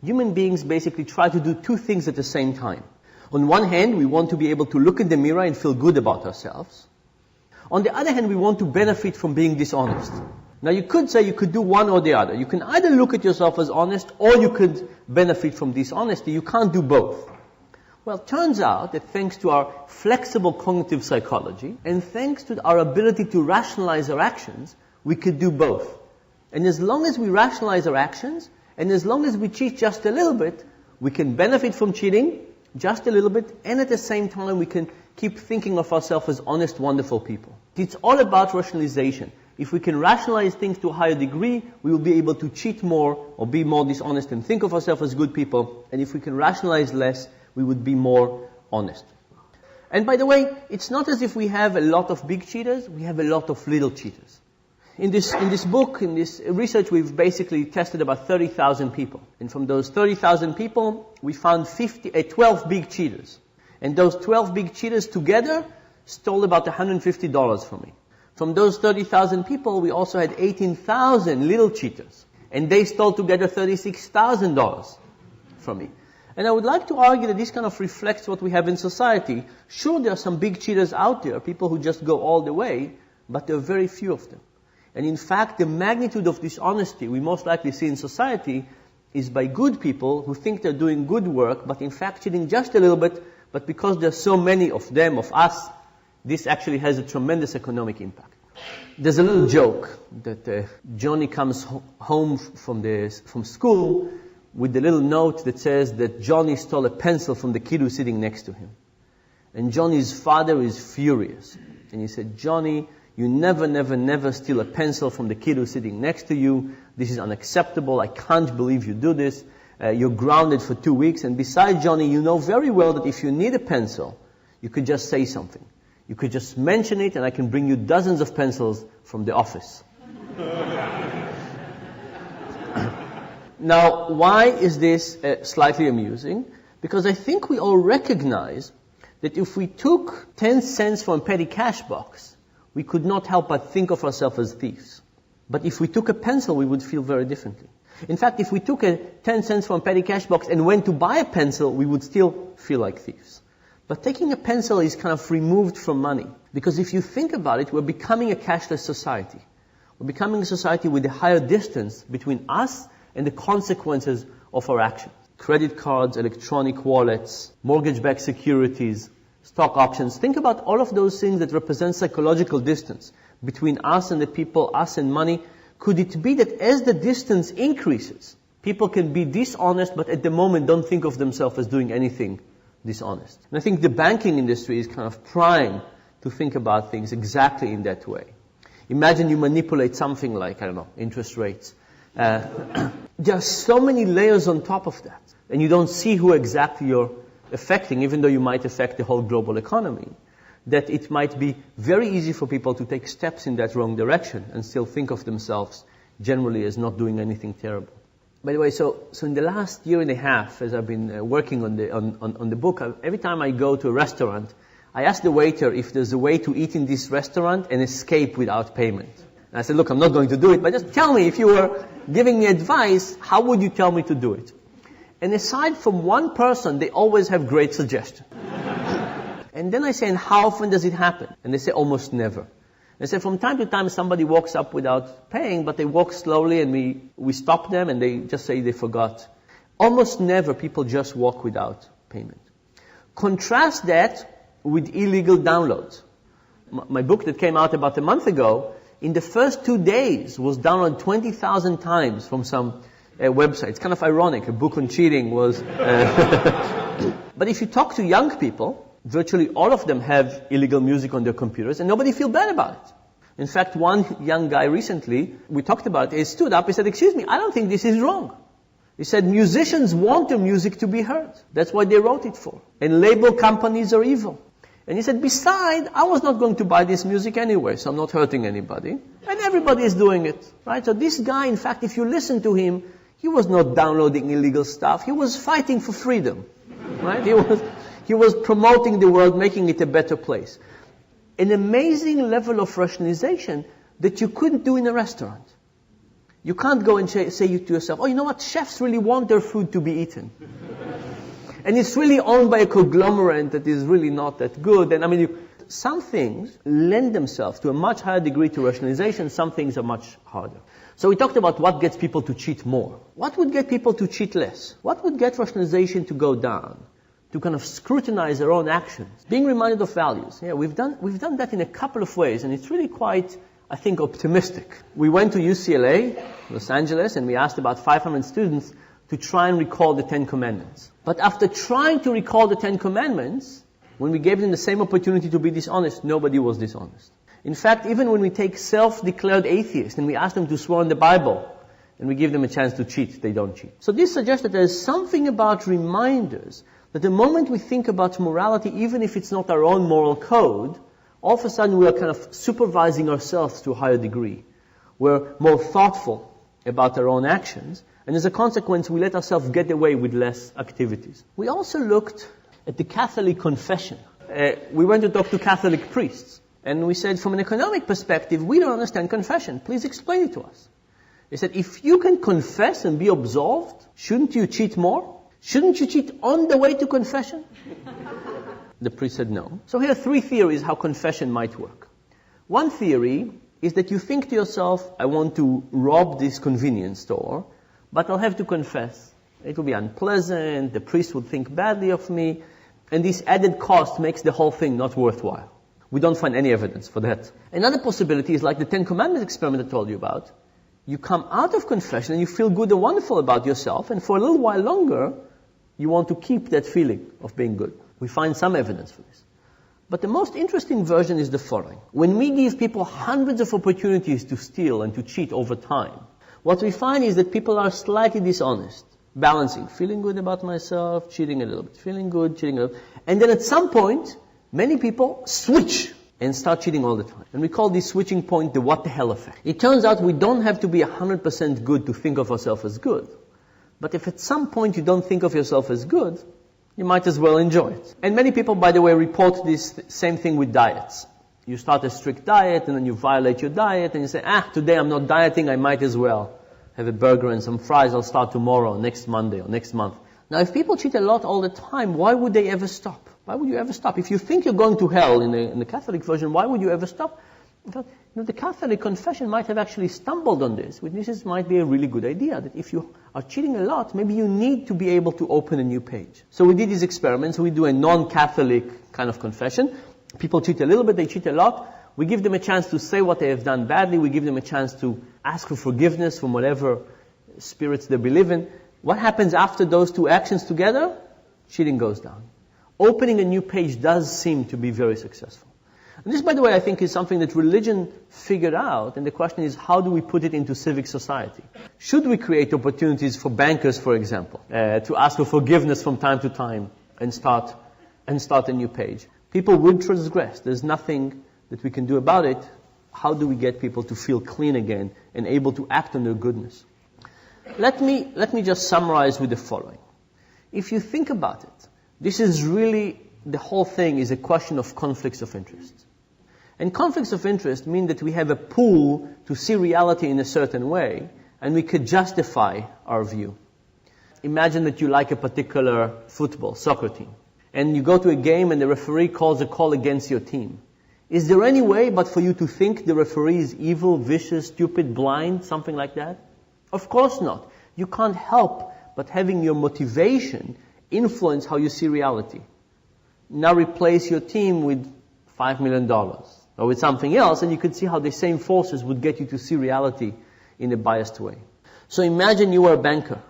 Human beings basically try to do two things at the same time. On one hand, we want to be able to look in the mirror and feel good about ourselves. On the other hand, we want to benefit from being dishonest. Now you could say you could do one or the other. You can either look at yourself as honest or you could benefit from dishonesty. You can't do both. Well, it turns out that thanks to our flexible cognitive psychology and thanks to our ability to rationalize our actions, we could do both. And as long as we rationalize our actions, and as long as we cheat just a little bit, we can benefit from cheating just a little bit, and at the same time we can keep thinking of ourselves as honest, wonderful people. It's all about rationalization. If we can rationalize things to a higher degree, we will be able to cheat more or be more dishonest and think of ourselves as good people. And if we can rationalize less, we would be more honest. And by the way, it's not as if we have a lot of big cheaters, we have a lot of little cheaters. In this book, in this research, we've basically tested about 30,000 people. And from those 30,000 people, we found 12 big cheaters. And those 12 big cheaters together stole about $150 from me. From those 30,000 people, we also had 18,000 little cheaters. And they stole together $36,000 from me. And I would like to argue that this kind of reflects what we have in society. Sure, there are some big cheaters out there, people who just go all the way, but there are very few of them. And in fact, the magnitude of dishonesty we most likely see in society is by good people who think they're doing good work, but in fact cheating just a little bit, but because there are so many of them, of us, this actually has a tremendous economic impact. There's a little joke that Johnny comes home from school with the little note that says that Johnny stole a pencil from the kid who's sitting next to him. And Johnny's father is furious. And he said, Johnny, you never steal a pencil from the kid who's sitting next to you. This is unacceptable. I can't believe you do this. You're grounded for 2 weeks. And besides, Johnny, you know very well that if you need a pencil, you could just say something. You could just mention it and I can bring you dozens of pencils from the office. Now, why is this slightly amusing? Because I think we all recognize that if we took 10 cents from a petty cash box, we could not help but think of ourselves as thieves. But if we took a pencil, we would feel very differently. In fact, if we took 10 cents from a petty cash box and went to buy a pencil, we would still feel like thieves. But taking a pencil is kind of removed from money. Because if you think about it, we're becoming a cashless society. We're becoming a society with a higher distance between us and the consequences of our actions. Credit cards, electronic wallets, mortgage-backed securities, stock options. Think about all of those things that represent psychological distance between us and the people, us and money. Could it be that as the distance increases, people can be dishonest, but at the moment don't think of themselves as doing anything dishonest? And I think the banking industry is kind of primed to think about things exactly in that way. Imagine you manipulate something like, I don't know, interest rates. There are so many layers on top of that. And you don't see who exactly you're affecting, even though you might affect the whole global economy, that it might be very easy for people to take steps in that wrong direction and still think of themselves generally as not doing anything terrible. By the way, so in the last year and a half, as I've been working on the book, every time I go to a restaurant, I ask the waiter if there's a way to eat in this restaurant and escape without payment. And I said, look, I'm not going to do it, but just tell me, if you were giving me advice, how would you tell me to do it? And aside from one person, they always have great suggestions. And then I say, and how often does it happen? And they say, almost never. They say, from time to time, somebody walks up without paying, but they walk slowly and we stop them and they just say they forgot. Almost never people just walk without payment. Contrast that with illegal downloads. My book that came out about a month ago, in the first 2 days, was downloaded 20,000 times from some website. It's kind of ironic. A book on cheating was... But if you talk to young people, virtually all of them have illegal music on their computers, and nobody feels bad about it. In fact, one young guy recently, we talked about it, he stood up, he said, excuse me, I don't think this is wrong. He said, musicians want their music to be heard. That's what they wrote it for. And label companies are evil. And he said, besides, I was not going to buy this music anyway, so I'm not hurting anybody. And everybody is doing it, right? So this guy, in fact, if you listen to him, he was not downloading illegal stuff. He was fighting for freedom, right? He was promoting the world, making it a better place. An amazing level of rationalization that you couldn't do in a restaurant. You can't go and say to yourself, oh, you know what, chefs really want their food to be eaten. And it's really owned by a conglomerate that is really not that good. And I mean, some things lend themselves to a much higher degree to rationalization, some things are much harder. So we talked about what gets people to cheat more. What would get people to cheat less? What would get rationalization to go down? To kind of scrutinize their own actions. Being reminded of values. Yeah, we've done that in a couple of ways, and it's really quite, I think, optimistic. We went to UCLA, Los Angeles, and we asked about 500 students to try and recall the 10 Commandments. But after trying to recall the 10 Commandments, when we gave them the same opportunity to be dishonest, nobody was dishonest. In fact, even when we take self-declared atheists and we ask them to swear on the Bible, and we give them a chance to cheat, they don't cheat. So this suggests that there's something about reminders that the moment we think about morality, even if it's not our own moral code, all of a sudden we are kind of supervising ourselves to a higher degree. We're more thoughtful about our own actions, and as a consequence, we let ourselves get away with less activities. We also looked at the Catholic confession. We went to talk to Catholic priests, and we said, from an economic perspective, we don't understand confession. Please explain it to us. They said, if you can confess and be absolved, shouldn't you cheat more? Shouldn't you cheat on the way to confession? The priest said no. So here are 3 theories how confession might work. One theory is that you think to yourself, I want to rob this convenience store, but I'll have to confess. It will be unpleasant, the priest will think badly of me, and this added cost makes the whole thing not worthwhile. We don't find any evidence for that. Another possibility is like the 10 Commandments experiment I told you about. You come out of confession and you feel good and wonderful about yourself, and for a little while longer, you want to keep that feeling of being good. We find some evidence for this. But the most interesting version is the following. When we give people hundreds of opportunities to steal and to cheat over time, what we find is that people are slightly dishonest, balancing, feeling good about myself, cheating a little bit, feeling good, cheating a little bit. And then at some point, many people switch and start cheating all the time. And we call this switching point the what the hell effect. It turns out we don't have to be 100% good to think of ourselves as good. But if at some point you don't think of yourself as good, you might as well enjoy it. And many people, by the way, report this same thing with diets. You start a strict diet and then you violate your diet and you say, today I'm not dieting, I might as well have a burger and some fries, I'll start tomorrow, next Monday or next month. Now if people cheat a lot all the time, why would they ever stop? Why would you ever stop? If you think you're going to hell in the Catholic version, why would you ever stop? In fact, the Catholic confession might have actually stumbled on this. This might be a really good idea, that if you are cheating a lot, maybe you need to be able to open a new page. So we did these experiments. We do a non-Catholic kind of confession. People cheat a little bit, they cheat a lot. We give them a chance to say what they have done badly. We give them a chance to ask for forgiveness from whatever spirits they believe in. What happens after those 2 actions together? Cheating goes down. Opening a new page does seem to be very successful. And this, by the way, I think is something that religion figured out, and the question is, how do we put it into civic society? Should we create opportunities for bankers, for example, to ask for forgiveness from time to time and start a new page? People would transgress. There's nothing that we can do about it. How do we get people to feel clean again and able to act on their goodness? Let me just summarize with the following. If you think about it, this is really, the whole thing is a question of conflicts of interest. And conflicts of interest mean that we have a pull to see reality in a certain way, and we could justify our view. Imagine that you like a particular soccer team, and you go to a game and the referee calls a call against your team. Is there any way but for you to think the referee is evil, vicious, stupid, blind, something like that? Of course not. You can't help but having your motivation influence how you see reality. Now replace your team with $5 million or with something else, and you could see how the same forces would get you to see reality in a biased way. So imagine you were a banker,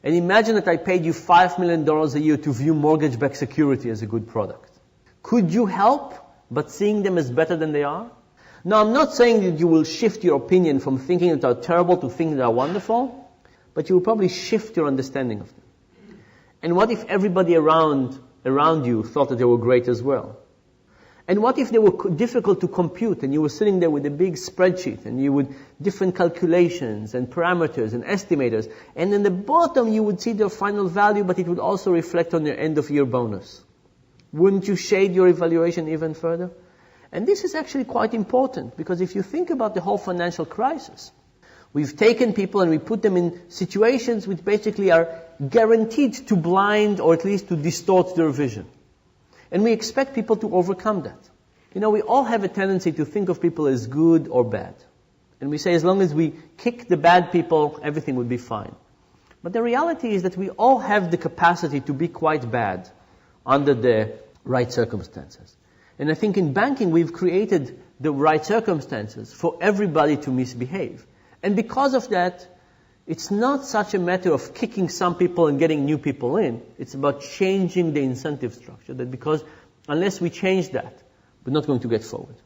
and imagine that I paid you $5 million a year to view mortgage-backed security as a good product. Could you help but seeing them as better than they are? Now, I'm not saying that you will shift your opinion from thinking that they are terrible to thinking that they are wonderful, but you will probably shift your understanding of them. And what if everybody around you thought that they were great as well? And what if they were difficult to compute and you were sitting there with a big spreadsheet and you would different calculations and parameters and estimators, and in the bottom you would see their final value, but it would also reflect on your end of year bonus? Wouldn't you shade your evaluation even further? And this is actually quite important, because if you think about the whole financial crisis, We've taken people and we put them in situations which basically are guaranteed to blind or at least to distort their vision. And we expect people to overcome that. You know, we all have a tendency to think of people as good or bad. And we say as long as we kick the bad people, everything will be fine. But the reality is that we all have the capacity to be quite bad under the right circumstances. And I think in banking we've created the right circumstances for everybody to misbehave. And because of that, it's not such a matter of kicking some people and getting new people in. It's about changing the incentive structure. That because unless we change that, we're not going to get forward.